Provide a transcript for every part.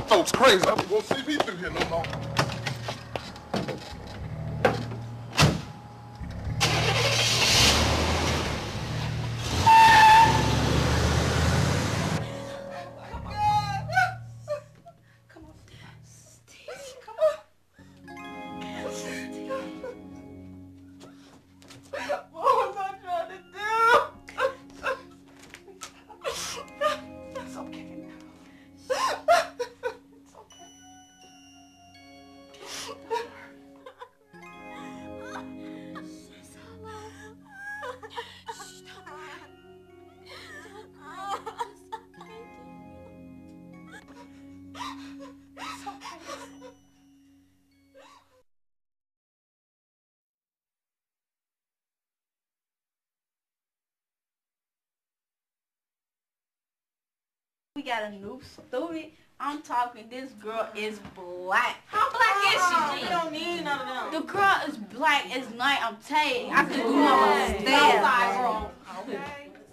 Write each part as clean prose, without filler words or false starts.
folks crazy. You won't see me through here no more. We got a new student. I'm talking, this girl is black. How black is she? We don't need none of them. The girl is black as night, I'm telling you. I could do her style. Okay.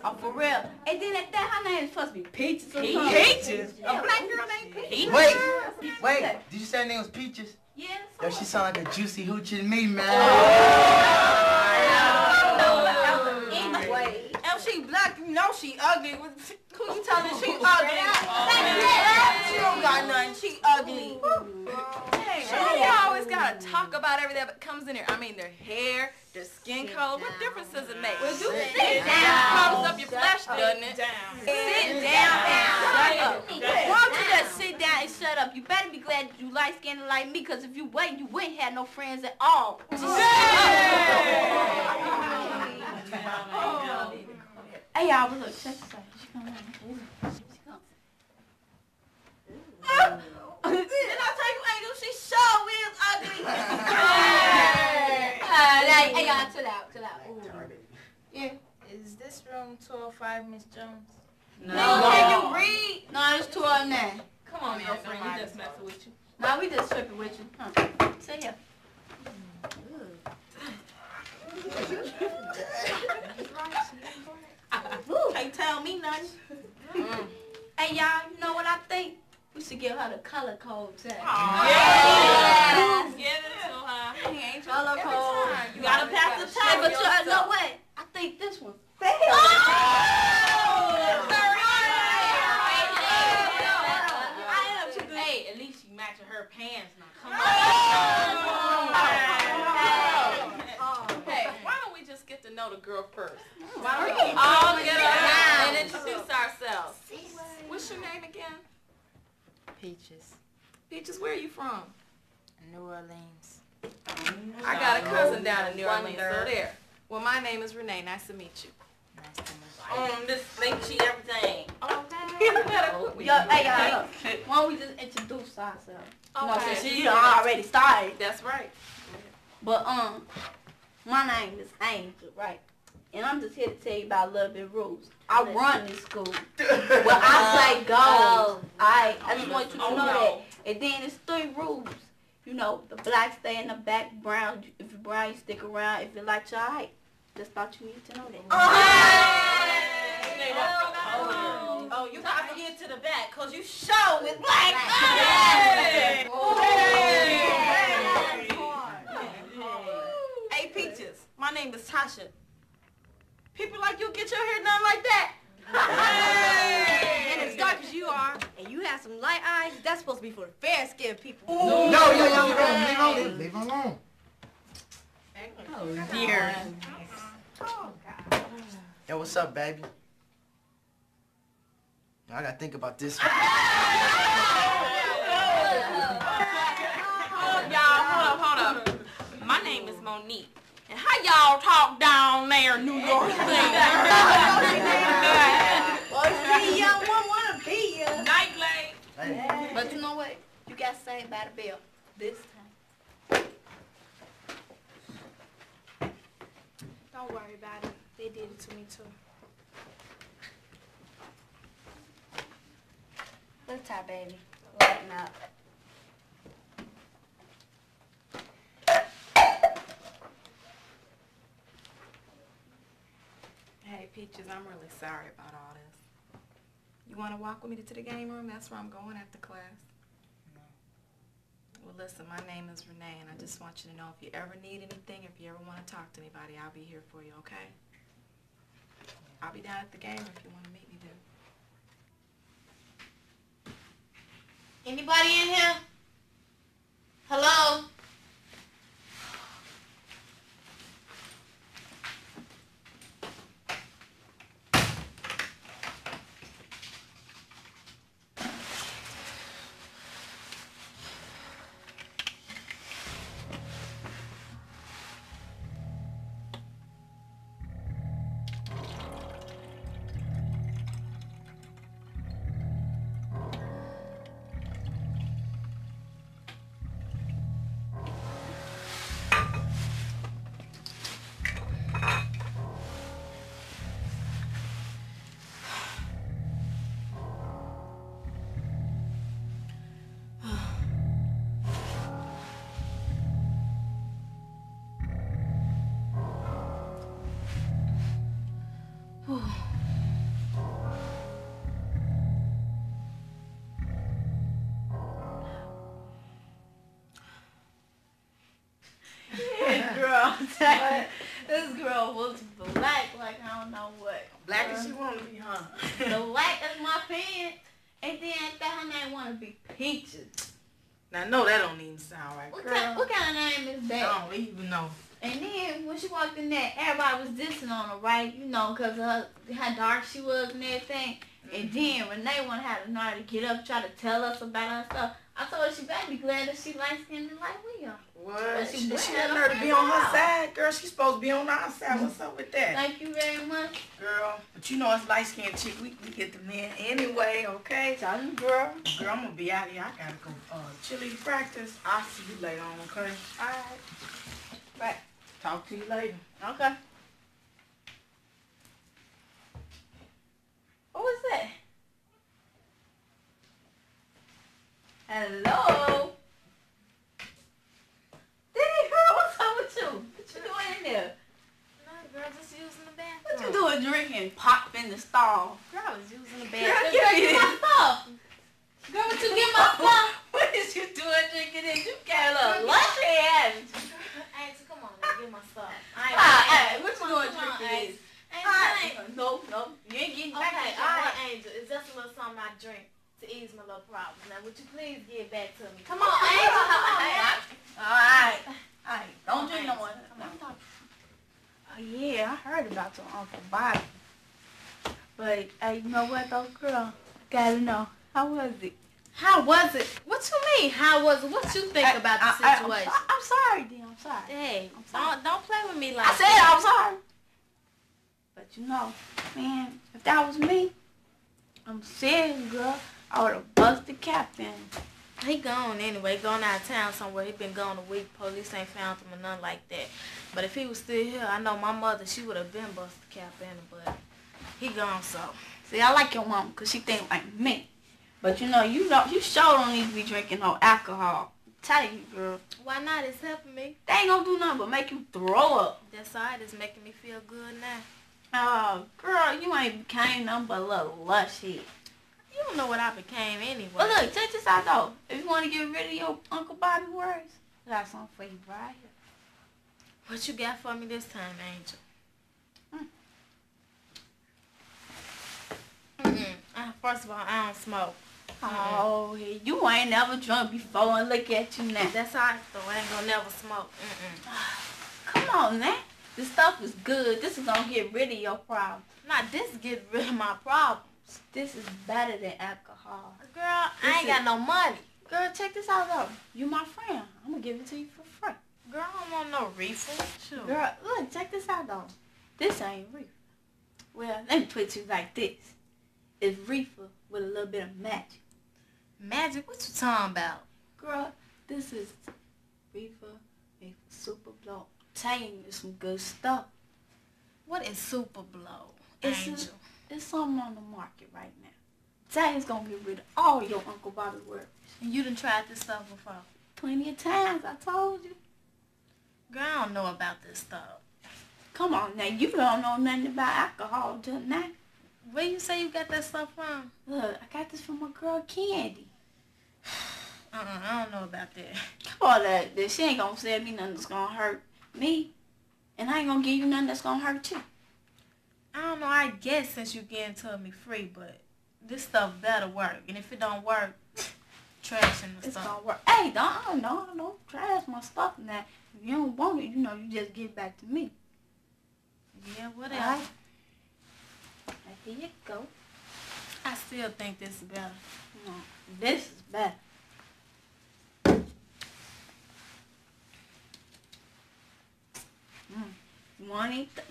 Oh, for real. And then at that, her name is supposed to be Peaches or something. Peaches? A black girl named Peaches? Wait. Did you say her name was Peaches? Yeah. Yo, she sound like a juicy hoochie to me, man. Anyway. If she black, you know she ugly. Who you telling she ugly? She don't got nothing. She ugly. Hey, why you always gotta talk about everything that comes in here? I mean, their hair, their skin color. What difference does it make? Well, you It sit down. covers up your flesh, doesn't it? Sit down and shut up. Why don't you just sit down and shut up? You better be glad that you light skinned like me, because if you wait, you wouldn't have no friends at all. Hey y'all, but look, check this out. She come on. She come. Did I tell you, Angel? She sure is ugly. Hey y'all, chill out. Yeah. Is this room 205, Miss Jones? No. Can you read? No, it's 209. Come on, girlfriend. We just messing with you. No, we just tripping with you. Huh. Sit here. Can't tell me nothing. Hey y'all, you know what I think? We should give her the color code test. Yeah. Give it to her. Color code. You gotta pass the Hey, time. but you know what? I think this one failed. Hey, at least you matching her pants now. Come on. Hey, why don't we just get to know the girl first? Why don't we all get up and introduce ourselves? What's your name again? Peaches. Peaches, where are you from? New Orleans. I got a cousin down in New Orleans, so there. Well, my name is Renee. Nice to meet you. Nice to meet you. This slinky everything. Yo, hey y'all, why don't we just introduce ourselves? You know, Okay. since you already started. That's right. But my name is Angel, right? And I'm just here to tell you about a little bit of rules. I run this school. Well, I say go. I just want you to know that. And then it's 3 rules. You know, the black stay in the back, brown. If you're brown, you stick around. If you like your height, just thought you needed to know that. Oh, you got to get to the back, because you show with black. Hey, Peaches, my name is Tasha. People like you get your hair done like that. And as dark as you are, and you have some light eyes, that's supposed to be for the fair-skinned people. No, leave her alone. Oh, dear. Yo, what's up, baby? I gotta think about this. Y'all, hold up. My name is Monique. And how y'all talk down there in New York City? Well, see, young one wanna be you. Night late. Hey. But you know what? You got saved by the bell this time. Don't worry about it. They did it to me, too. Let's tie, baby. Lighten up. Hey, Peaches, I'm really sorry about all this. You want to walk with me to the game room? That's where I'm going after class. Well, listen, my name is Renee, and I just want you to know if you ever need anything, if you ever want to talk to anybody, I'll be here for you, okay? I'll be down at the game if you want to meet me there. Anybody in here? Hello? This girl was black like I don't know what. Black as she want to be, huh? Black as my pants. And then I thought her name want to be Peaches. Now, no, that don't even sound right, What girl. kind of name is that? I don't even know. And then when she walked in there, everybody was dissing on her, right? You know, because of how dark she was and everything. And then Renee wanted had the nerve to get up, try to tell us about her stuff. I told her she better be glad that she light-skinned like we are. What? But She went had up her to and be on her out. side, girl. She's supposed to be on our side. What's up with that? Thank you very much. Girl, but you know us light-skinned chick, we get the man anyway, okay? Tell me, girl. Girl, I'm gonna be out here. I gotta go cheerleading practice. I'll see you later on, okay? Alright. Right. Talk to you later. Okay. What was that? Hello? Diddy, girl, what's up with you? What you doing in there? No, girl, just using the bathroom. What you doing drinking pop in the stall? Girl, I was using the Girl, bathroom. give me my stuff. Girl, what you get my stuff? What is you doing drinking it? You got Got a little lucky ass. Angel, come on, now, get my stuff. Hey, what you doing drinking this? Angel, No, you ain't getting back okay, to all right, Angel. It's just a little something I drink to ease my little problems. Now, would you please get back to me? Come on, Angel. Come on, man. Alright. Don't drink no Angel, more. come on. Oh yeah, I heard about your Uncle Bobby. But hey, you know what though, girl? Gotta know. How was it? How was it? What you mean? How was it? What you think about the situation? I'm sorry, dear. I'm sorry. Hey, I'm sorry. don't play with me like I said I'm sorry. But you know, man, if that was me, I'm serious, girl. I would have busted Captain. He gone anyway, gone out of town somewhere. He been gone a week. Police ain't found him or nothing like that. But if he was still here, I know my mother, she would have been busted cap in, but he gone so. See, I like your mom because she think like me. But you know, you sure don't need to be drinking no alcohol. I'm telling you, girl. Why not? It's helping me. They ain't gonna do nothing but make you throw up. That's all right. It's making me feel good now. Oh, girl, you ain't became nothing but a little lush head. You don't know what I became anyway. But look, check this out though. If you want to get rid of your Uncle Bobby words, I got something for you right here. What you got for me this time, Angel? First of all, I don't smoke. Oh, you ain't never drunk before and look at you now. That's all right, though. I ain't gonna never smoke. Come on, man. This stuff is good. This is gonna get rid of your problems. Now, this get rid of my problems. This is better than alcohol. Girl, I ain't got no money. Girl, check this out though. You my friend. I'm gonna give it to you for free. Girl, I don't want no refill. Sure. Girl, look, check this out though. This ain't reefer. Well, let me put you like this. It's reefer with a little bit of magic. Magic? What you talking about? Girl, this is reefer made for super blow. Telling you it's some good stuff. What is super blow, It's Angel? It's something on the market right now. Tell you it's gonna get rid of all your Uncle Bobby words. And you done tried this stuff before? Plenty of times, I told you. Girl, I don't know about this stuff. Come on now, you don't know nothing about alcohol till now. Where you say you got that stuff from? Look, I got this from my girl Candy. I don't know about that. All that she ain't gonna say me nothing that's gonna hurt me. And I ain't gonna give you nothing that's gonna hurt you. I don't know, I guess since you getting to me free, but this stuff better work. And if it don't work, trash in the It's stuff. gonna work. Hey, don't trash my stuff and that. If you don't want it, you just give it back to me. Yeah, whatever. Alright? Here you go. I still think this is better. No, this is better.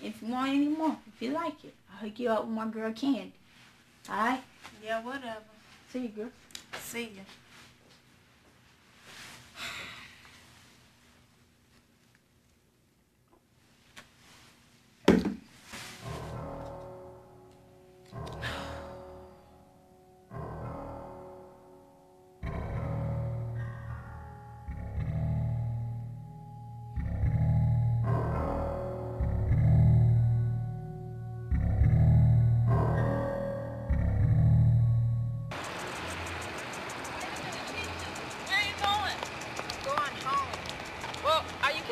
If you want any more, if you like it, I'll hook you up with my girl Candy. Alright? Yeah, whatever. See you, girl. See ya.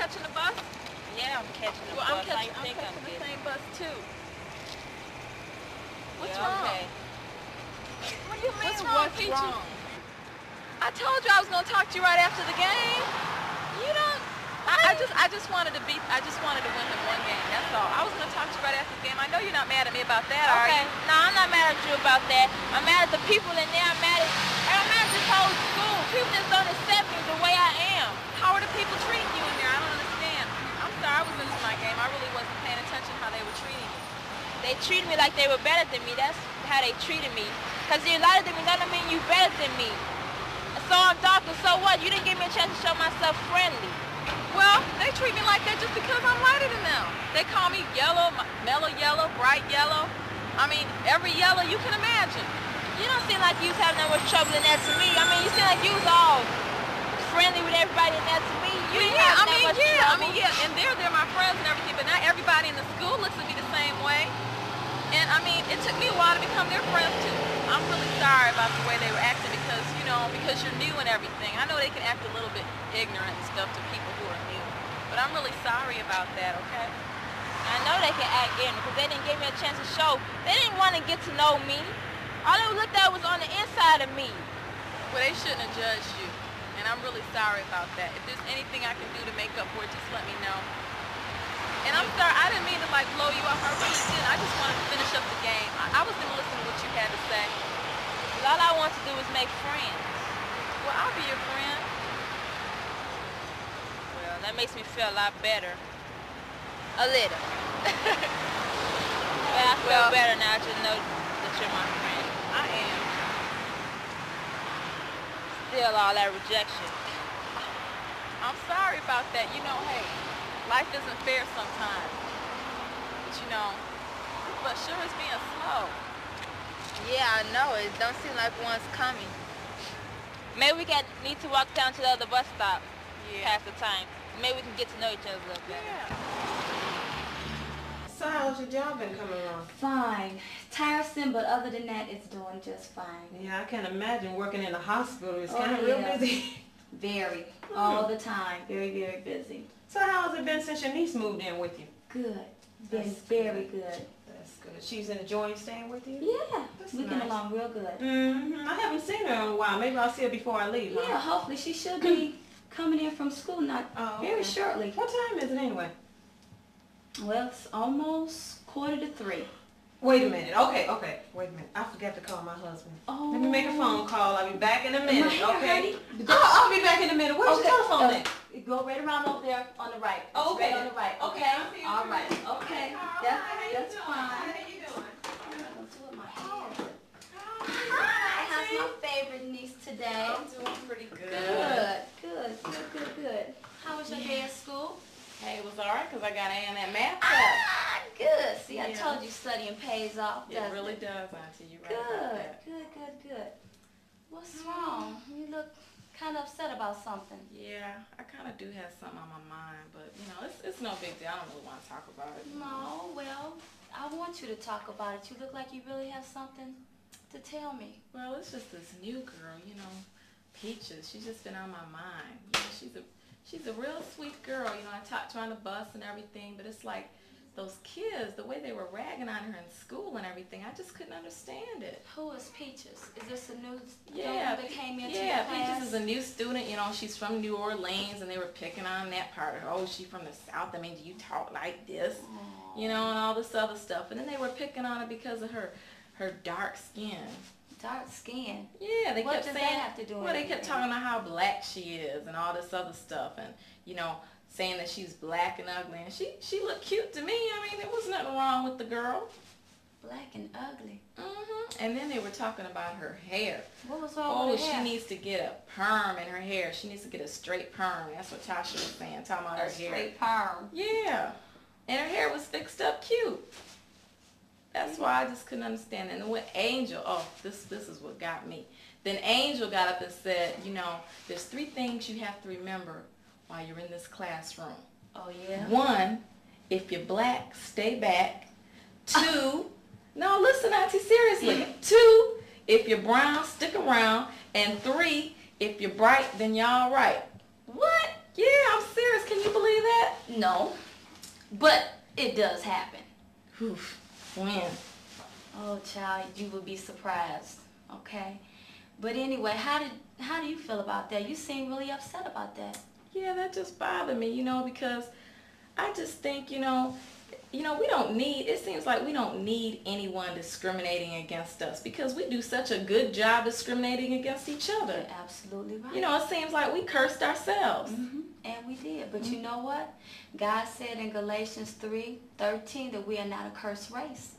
Catching the bus? Yeah, I'm catching the bus. I'm How you think catching I'm the getting? same bus too. What's Yeah, wrong? okay. What do you mean What's Peachy? wrong? I told you I was gonna talk to you right after the game. You don't. I just wanted to win him one game. That's all. I was gonna talk to you right after the game. I know you're not mad at me about that, are Okay. you? No, I'm not mad at you about that. I'm mad at the people in there. I'm mad at this whole school. People just don't accept me the way I am. How are the people treating you in there? I don't understand. I'm sorry, I was losing my game. I really wasn't paying attention how they were treating you. They treated me like they were better than me. That's how they treated me. Because you're lighter than me, that don't mean you better than me. So I'm darker, so what? You didn't give me a chance to show myself friendly. Well, they treat me like that just because I'm lighter than them. They call me yellow, mellow yellow, bright yellow. I mean, every yellow you can imagine. You don't seem like you was having that much trouble in that to me. I mean, you seem like you was all friendly with everybody in that to me. You didn't have that much trouble. And they're my friends and everything, but not everybody in the school looks at me the same way. And I mean, it took me a while to become their friends too. I'm really sorry about the way they were acting because you're new and everything. I know they can act a little bit ignorant and stuff to people who are new, but I'm really sorry about that, okay? I know they can act ignorant because they didn't give me a chance to show. They didn't want to get to know me. All they looked at was on the inside of me. Well, they shouldn't have judged you, and I'm really sorry about that. If there's anything I can do to make up for it, just let me know. And I'm sorry, I didn't mean to blow you off. I really didn't. I just wanted to finish up the game. I was going to listen to what you had to say. All I want to do is make friends. Well, I'll be your friend. Well, that makes me feel a lot better. A little. But I feel better now to know that you're my friend. I am. Still all that rejection. I'm sorry about that. Hey, life isn't fair sometimes. But sure is being slow. Yeah, I know. It don't seem like one's coming. Maybe we need to walk down to the other bus stop. Past the time. Maybe we can get to know each other a little better. Yeah. So how's your job been coming along? Fine. Tiresome, but other than that, it's doing just fine. Yeah, I can imagine working in a hospital. It's kind of yeah. real busy. Very. All the time. Very, very busy. So how has it been since your niece moved in with you? Good. Been That's very good. That's good. She's enjoying staying with you? Yeah. That's We get nice. along real good. I haven't seen her in a while. Maybe I'll see her before I leave. Yeah, hopefully she should be coming in from school very shortly. What time is it anyway? Well, it's almost 2:45. Wait a minute. Okay. Wait a minute. I forgot to call my husband. Oh. Let me make a phone call. I'll be back in a minute. Am I here, Okay. honey? I'll be back in a minute. Where's your telephone at? Go right around over there on the right. It's Okay. Right on the right. Okay, Okay. I'll see you All in a right. minute. Okay. That's fine. How you doing? Hi, how's my favorite niece today? I'm doing pretty good. Good. How was your day at school? Hey, it was alright because I got an A in that math Ah, good. See, I Yeah. told you studying pays off. It doesn't really it? does, Auntie. You're right about that. Good. What's wrong? You look kind of upset about something. Yeah, I kind of do have something on my mind, but it's no big deal. I don't really want to talk about it. No, well, I want you to talk about it. You look like you really have something to tell me. Well, it's just this new girl, Peaches. She's just been on my mind. You know, she's a real sweet girl. You know, I talked to her on the bus and everything, but it's like those kids, the way they were ragging on her in school and everything, I just couldn't understand it. Who is Peaches? Is this a new Yeah, that came into yeah, your class? Peaches is a new student. You know, she's from New Orleans, and they were picking on that part of her. Oh, she's from the South. I mean, do you talk like this? You know, and all this other stuff. And then they were picking on her because of her dark skin. Dark skin? Yeah, they what kept does saying, that have to do with well, they anything? kept talking about how black she is and all this other stuff, and you know, saying that she's black and ugly, and she looked cute to me. I mean, there was nothing wrong with the girl. Black and ugly. And then they were talking about her hair. What was wrong with her hair? She needs to get a perm in her hair. She needs to get a straight perm. That's what Tasha was saying, talking about her hair. Straight perm. Yeah. And her hair was fixed up cute. That's why I just couldn't understand it. And when Angel, this is what got me. Then Angel got up and said, you know, there's 3 things you have to remember while you're in this classroom. Oh, yeah? 1, if you're black, stay back. 2, no, listen, Auntie, seriously. 2, if you're brown, stick around. And 3, if you're bright, then you're all right. What? Yeah, I'm serious. Can you believe that? No. But it does happen. Oof. When? Oh, child, you would be surprised. Okay? But anyway, how do you feel about that? You seem really upset about that. Yeah, that just bothered me, you know, because I just think, you know, we don't need, it seems like we don't need anyone discriminating against us because we do such a good job discriminating against each other. You're absolutely right. You know, it seems like we cursed ourselves. And we did. But you know what? God said in Galatians 3:13 that we are not a cursed race.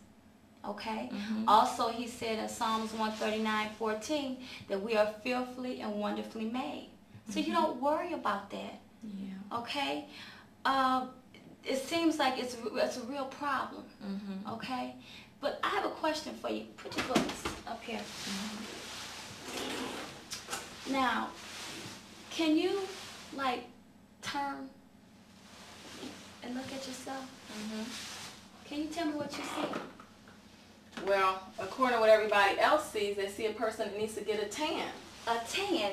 Okay? Also, he said in Psalms 139:14 that we are fearfully and wonderfully made. So you don't worry about that. Yeah. Okay? It seems like it's a real problem. Okay? But I have a question for you. Put your books up here. Now, can you, like, turn and look at yourself? Can you tell me what you see? Well, according to what everybody else sees, they see a person that needs to get a tan. A tan?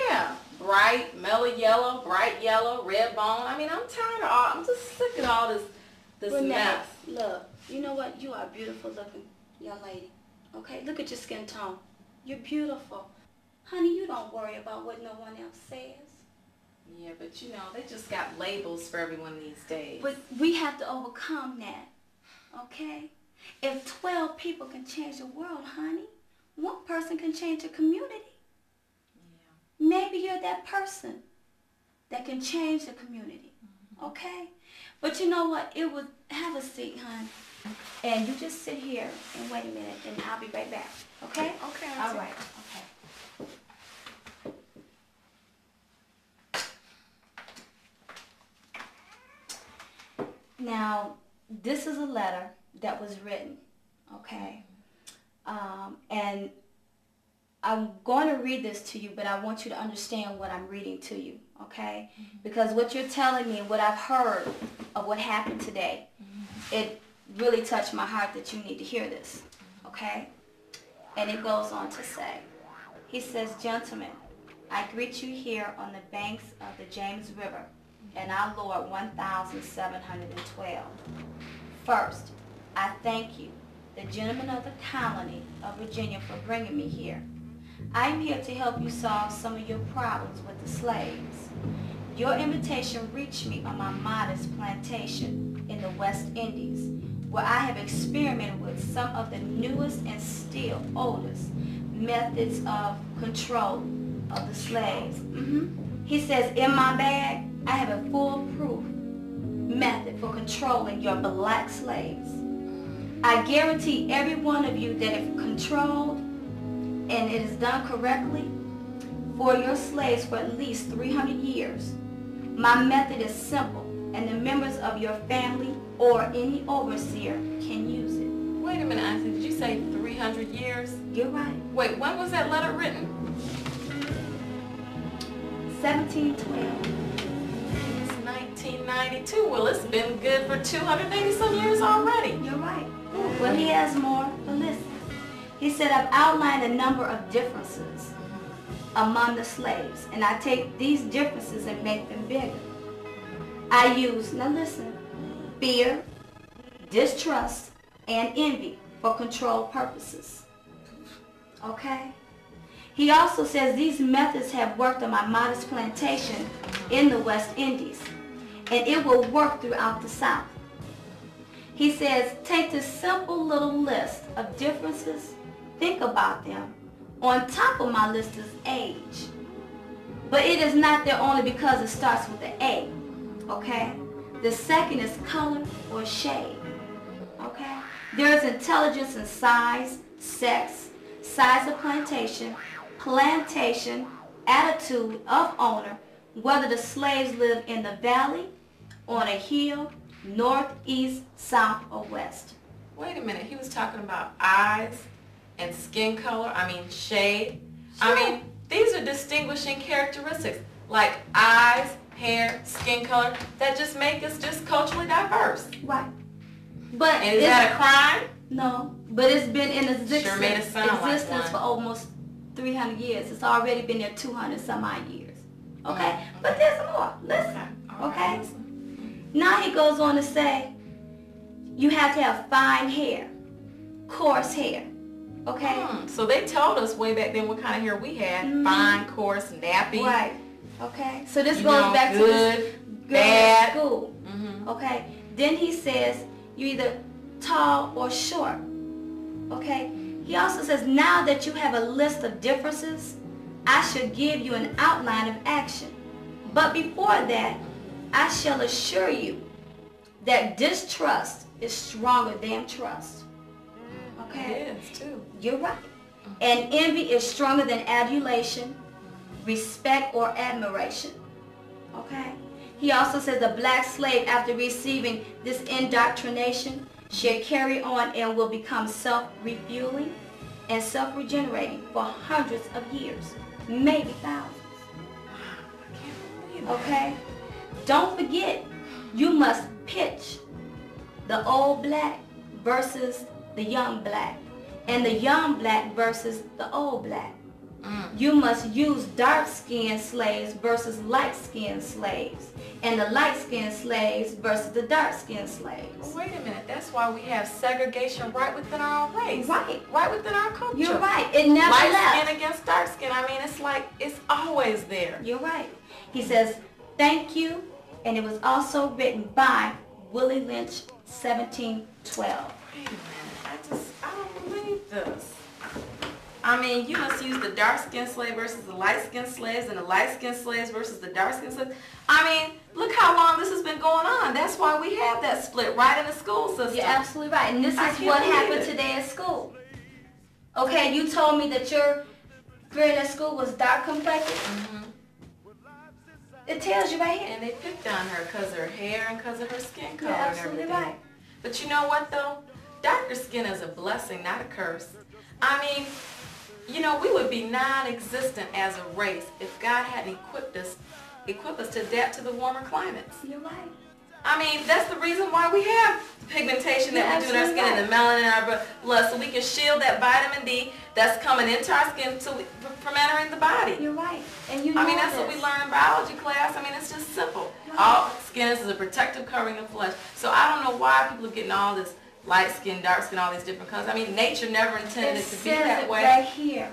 Yeah. Bright, mellow yellow, bright yellow, red bone. I mean, I'm tired of all, I'm just sick of all this mess. Look, you know what? You are a beautiful looking young lady. Okay? Look at your skin tone. You're beautiful. Honey, you don't worry about what no one else says. Yeah, but you know, they just got labels for everyone these days. But we have to overcome that. Okay? If 12 people can change the world, honey, 1 person can change a community. Yeah. Maybe you're that person that can change the community. Okay? But you know what? It would have a seat, honey. And you just sit here and wait a minute, and I'll be right back. Okay? Okay. All right. Okay. Now, this is a letter that was written, okay? And I'm going to read this to you, but I want you to understand what I'm reading to you, okay? Because what you're telling me and what I've heard of what happened today, it really touched my heart that you need to hear this, okay? And it goes on to say, he says, "Gentlemen, I greet you here on the banks of the James River and our Lord 1712. First, I thank you, the gentlemen of the colony of Virginia, for bringing me here. I am here to help you solve some of your problems with the slaves. Your invitation reached me on my modest plantation in the West Indies, where I have experimented with some of the newest and still oldest methods of control of the slaves." He says, "In my bag, I have a foolproof method for controlling your black slaves. I guarantee every one of you that if controlled and it is done correctly for your slaves for at least 300 years, my method is simple and the members of your family or any overseer can use it." Wait a minute, Auntie. Did you say 300 years? You're right. Wait, when was that letter written? 1712. It's 1992. Well, it's been good for 280 some years already. You're right. Well, he has more, but listen. He said, "I've outlined a number of differences among the slaves, and I take these differences and make them bigger. I use, now listen, fear, distrust, and envy for control purposes. Okay? He also says these methods have worked on my modest plantation in the West Indies, and it will work throughout the South. He says, take this simple little list of differences, think about them. On top of my list is age. But it is not there only because it starts with the A, okay? The second is color or shade, okay? There is intelligence in size, sex, size of plantation, attitude of owner, whether the slaves live in the valley, on a hill, north, east, south, or west. Wait a minute, he was talking about eyes and skin color, shade. Sure. These are distinguishing characteristics, like eyes, hair, skin color, that just make us just culturally diverse. Right. But and is that a crime? No, but it's been in existence like for almost 300 years. It's already been there 200 some odd years. Okay? But there's more. Listen. Okay? Now he goes on to say, you have to have fine hair, coarse hair. Okay? So they told us way back then what kind of hair we had. Fine, coarse, nappy. Right. Okay? So this goes back to good, this bad. school. Okay? Then he says, you're either tall or short. Okay? He also says, now that you have a list of differences, I should give you an outline of action. But before that, I shall assure you that distrust is stronger than trust. Okay? It is, too. You're right. And envy is stronger than adulation, respect, or admiration. Okay? He also says a black slave, after receiving this indoctrination, shall carry on and will become self-refueling and self-regenerating for hundreds of years, maybe thousands. Okay? Don't forget, you must pitch the old black versus the young black, and the young black versus the old black. You must use dark-skinned slaves versus light-skinned slaves, and the light-skinned slaves versus the dark-skinned slaves. Well, wait a minute. That's why we have segregation right within our own race. Right. Right within our culture. You're right. It never light left. skin against dark skin. It's like it's always there. You're right. He says, thank you, and it was also written by Willie Lynch, 1712. Wait a minute. I don't believe this. You must use the dark-skinned slave versus the light-skinned slaves, and the light-skinned slaves versus the dark-skinned slaves. Look how long this has been going on. That's why we have that split right in the school system. You're absolutely right. And this is what happened today at school. Okay, you told me that your friend at school was dark complected. It tells you right here. And they picked on her because of her hair and because of her skin color. You're absolutely and everything. right. But you know what, though? Darker skin is a blessing, not a curse. We would be non-existent as a race if God hadn't equipped us to adapt to the warmer climates. You're right. That's the reason why we have the pigmentation that we do in our skin and the melanin in our blood, so we can shield that vitamin D that's coming into our skin from entering the body. You're right. And you know that's what we learn in biology class. It's just simple. Right. All skin is a protective covering of flesh. So I don't know why people are getting all this light skin, dark skin, all these different colors. Nature never intended it to be that way. Right here.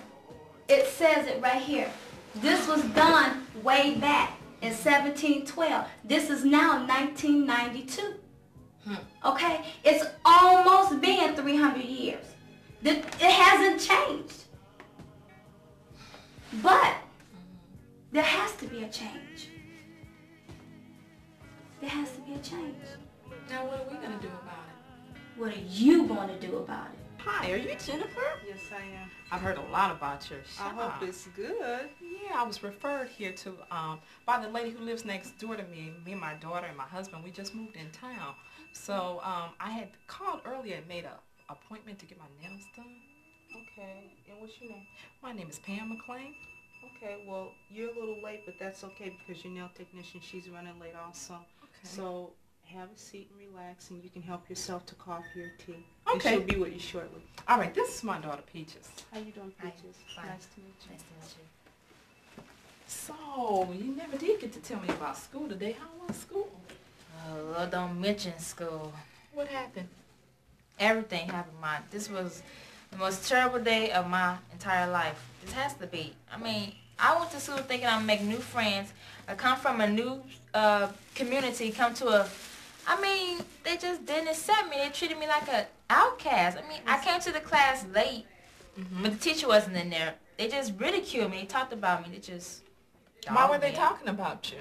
It says it right here. This was done way back in 1712. This is now 1992. Okay? It's almost been 300 years. It hasn't changed. But there has to be a change. There has to be a change. Now what are we going to do about it? What are you going to do about it? Hi, are you Jennifer? Yes, I am. I've heard a lot about your shop. I hope it's good. Yeah, I was referred here to by the lady who lives next door to me. Me and my daughter and my husband, we just moved in town. So I had called earlier and made an appointment to get my nails done. Okay, and what's your name? My name is Pam McLean. Okay, well, you're a little late, but that's okay because your nail technician, she's running late also. Okay. So have a seat and relax, and you can help yourself to coffee or tea. Okay. And she'll be with you shortly. All right, this is my daughter, Peaches. How you doing, Peaches? Fine. Nice to meet you. Nice to meet you. Oh, you never did get to tell me about school today. How was school? Oh, Lord, don't mention school. What happened? Everything happened, Ma. This was the most terrible day of my entire life. This has to be. I mean, I went to school thinking I'd make new friends. I come from a new community, come to a... I mean, they just didn't accept me. They treated me like an outcast. I mean, I came to the class late, but the teacher wasn't in there. They just ridiculed me. They talked about me. They just... Why were they talking about you?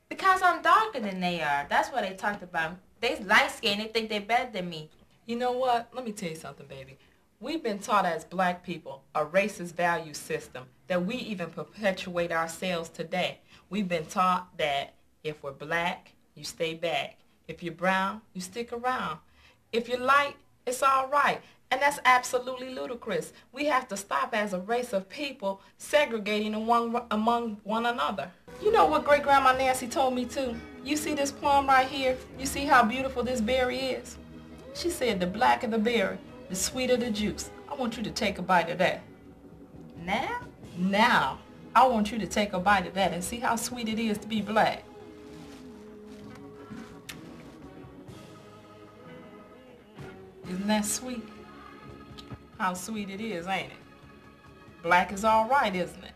Because I'm darker than they are. That's why they talked about me. They light-skinned. They think they're better than me. You know what? Let me tell you something, baby. We've been taught as black people a racist value system that we even perpetuate ourselves today. We've been taught that if we're black, you stay back. If you're brown, you stick around. If you're light, it's all right. And that's absolutely ludicrous. We have to stop as a race of people segregating among one another. You know what great-grandma Nancy told me too? You see this plum right here? You see how beautiful this berry is? She said the blacker the berry, the sweeter the juice. I want you to take a bite of that. Now? Now, I want you to take a bite of that and see how sweet it is to be black. Isn't that sweet? How sweet it is, ain't it? Black is all right, isn't it?